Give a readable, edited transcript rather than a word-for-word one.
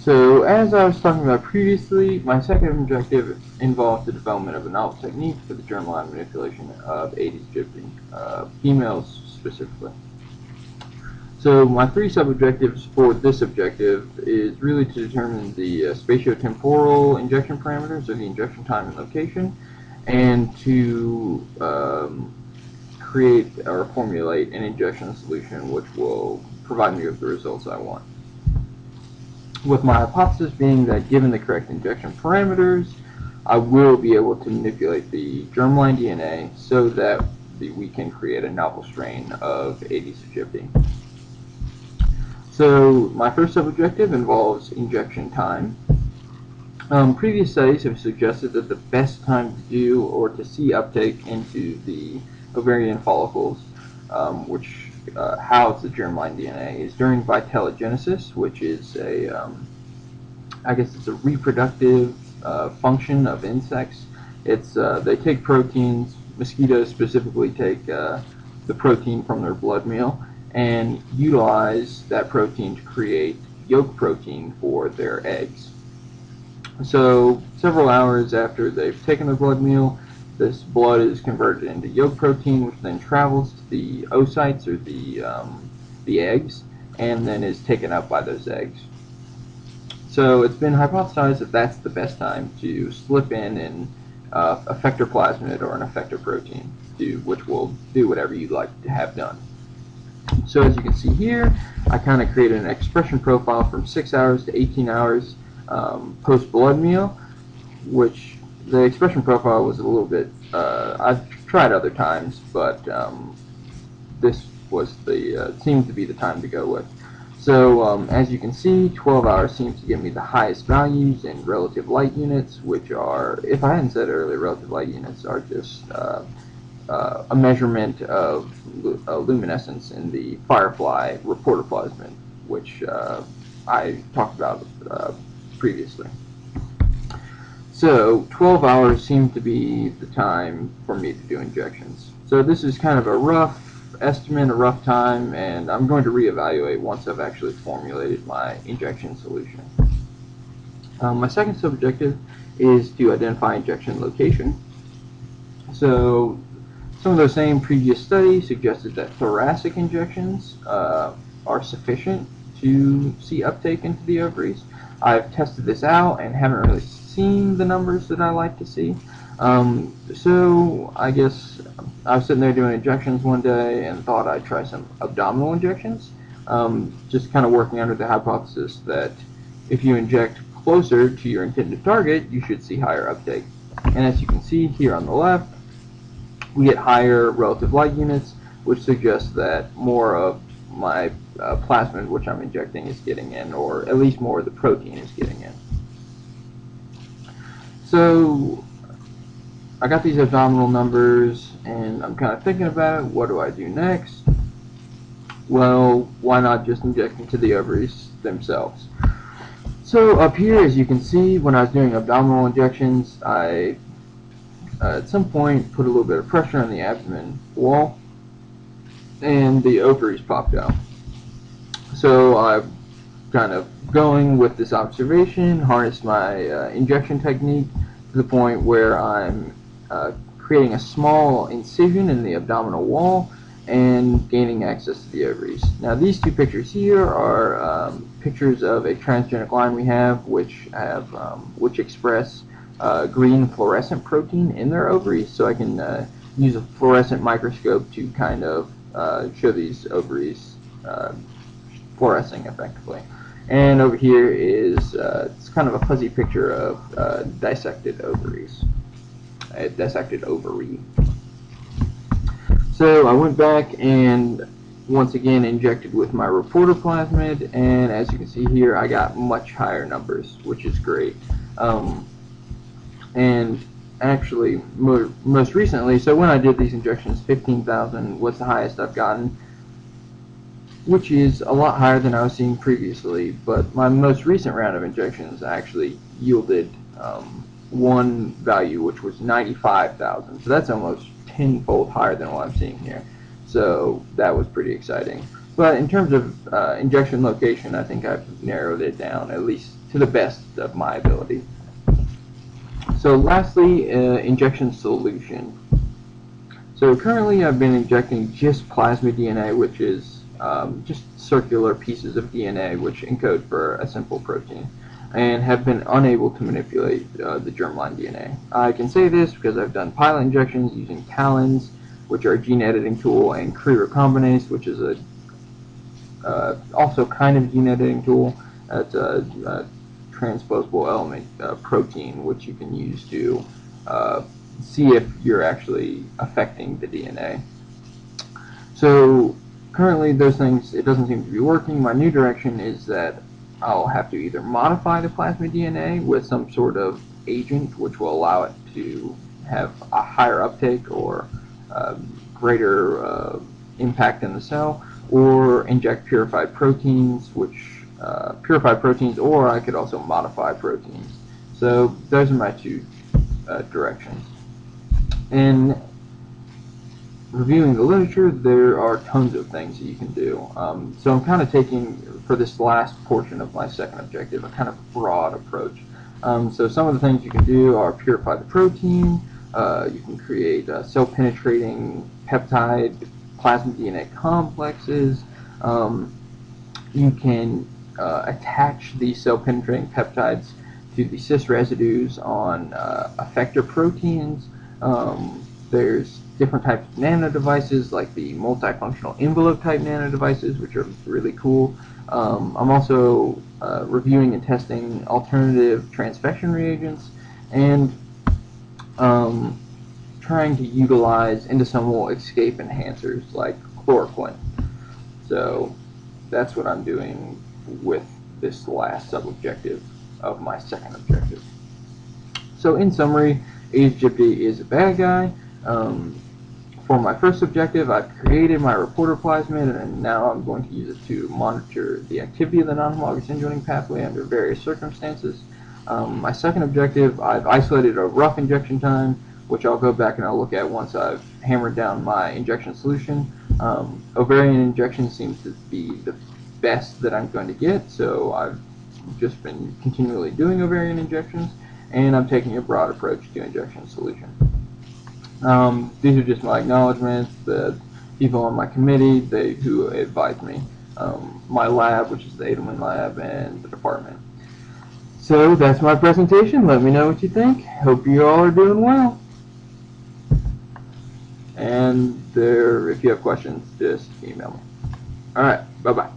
So as I was talking about previously, my second objective involved the development of a novel technique for the germline manipulation of 80s gypsy, females specifically. So my three sub-objectives for this objective is really to determine the spatiotemporal injection parameters of the injection time and location, and to create or formulate an injection solution which will provide me with the results I want. With my hypothesis being that given the correct injection parameters, I will be able to manipulate the germline DNA so that we can create a novel strain of Aedes aegypti. So my first sub-objective involves injection time. Previous studies have suggested that the best time to do or to see uptake into the ovarian follicles, which house the germline DNA, is during vitellogenesis, which is I guess it's a reproductive function of insects. They take proteins. Mosquitoes specifically take the protein from their blood meal and utilize that protein to create yolk protein for their eggs. So several hours after they've taken their blood meal, this blood is converted into yolk protein, which then travels to the oocytes, or the eggs, and then is taken up by those eggs. So it's been hypothesized that that's the best time to slip in an effector plasmid or an effector protein, which will do whatever you'd like to have done. So as you can see here, I kind of created an expression profile from 6 hours to 18 hours post blood meal, which the expression profile was a little bit, I've tried other times, but this was seemed to be the time to go with. So as you can see, 12 hours seems to give me the highest values in relative light units, which are, if I hadn't said earlier, relative light units are just a measurement of luminescence in the firefly reporter plasmid, which I talked about previously. So 12 hours seemed to be the time for me to do injections. So this is kind of a rough estimate, a rough time, and I'm going to reevaluate once I've actually formulated my injection solution. My second sub-objective is to identify injection location. So some of those same previous studies suggested that thoracic injections are sufficient to see uptake into the ovaries. I've tested this out and haven't really seen the numbers that I like to see. So I guess I was sitting there doing injections one day and thought I'd try some abdominal injections, just kind of working under the hypothesis that if you inject closer to your intended target, you should see higher uptake. And as you can see here on the left, we get higher relative light units, which suggests that more of my plasmid which I'm injecting is getting in, or at least more of the protein is getting in. So I got these abdominal numbers, and I'm kind of thinking about it. What do I do next? Well, why not just inject into the ovaries themselves? So up here, as you can see, when I was doing abdominal injections, I at some point put a little bit of pressure on the abdomen wall, and the ovaries popped out. So I'm kind of going with this observation, harnessed my injection technique to the point where I'm creating a small incision in the abdominal wall and gaining access to the ovaries. Now these two pictures here are pictures of a transgenic line we have, which express green fluorescent protein in their ovaries. So I can use a fluorescent microscope to kind of show these ovaries fluorescing effectively. And over here is it's kind of a fuzzy picture of dissected ovaries, a dissected ovary. So I went back and once again injected with my reporter plasmid, and as you can see here, I got much higher numbers, which is great. And actually, most recently, so when I did these injections, 15,000 was the highest I've gotten, which is a lot higher than I was seeing previously. But my most recent round of injections actually yielded one value, which was 95,000. So that's almost tenfold higher than what I'm seeing here. So that was pretty exciting. But in terms of injection location, I think I've narrowed it down, at least to the best of my ability. So lastly, injection solution. So currently I've been injecting just plasmid DNA, which is just circular pieces of DNA which encode for a simple protein, and have been unable to manipulate the germline DNA. I can say this because I've done pilot injections using TALENs, which are a gene editing tool, and Cre-recombinase, which is also kind of a gene editing tool. It's a transposable element protein, which you can use to see if you're actually affecting the DNA. So currently those things, it doesn't seem to be working. My new direction is that I'll have to either modify the plasmid DNA with some sort of agent which will allow it to have a higher uptake or greater impact in the cell, or inject purified proteins, or I could also modify proteins. So those are my two directions. In reviewing the literature, there are tons of things that you can do. So I'm kind of taking, for this last portion of my second objective, a kind of broad approach. So some of the things you can do are purify the protein. You can create cell-penetrating peptide plasmid DNA complexes. You can attach these cell-penetrating peptides to the cis residues on effector proteins. There's different types of nanodevices, like the multifunctional envelope type nanodevices, which are really cool. I'm also reviewing and testing alternative transfection reagents, and trying to utilize endosomal escape enhancers like chloroquine. So that's what I'm doing with this last sub-objective of my second objective. So in summary, Aegypti is a bad guy. For my first objective, I've created my reporter plasmid, and now I'm going to use it to monitor the activity of the non-homologous enjoining pathway under various circumstances. My second objective, I've isolated a rough injection time, which I'll go back and I'll look at once I've hammered down my injection solution. Ovarian injection seems to be the best that I'm going to get, so I've just been continually doing ovarian injections, and I'm taking a broad approach to injection solution. These are just my acknowledgments. The people on my committee, who advised me, my lab, which is the Edelman lab, and the department. So that's my presentation. Let me know what you think. Hope you all are doing well. And if you have questions, just email me. All right, bye-bye.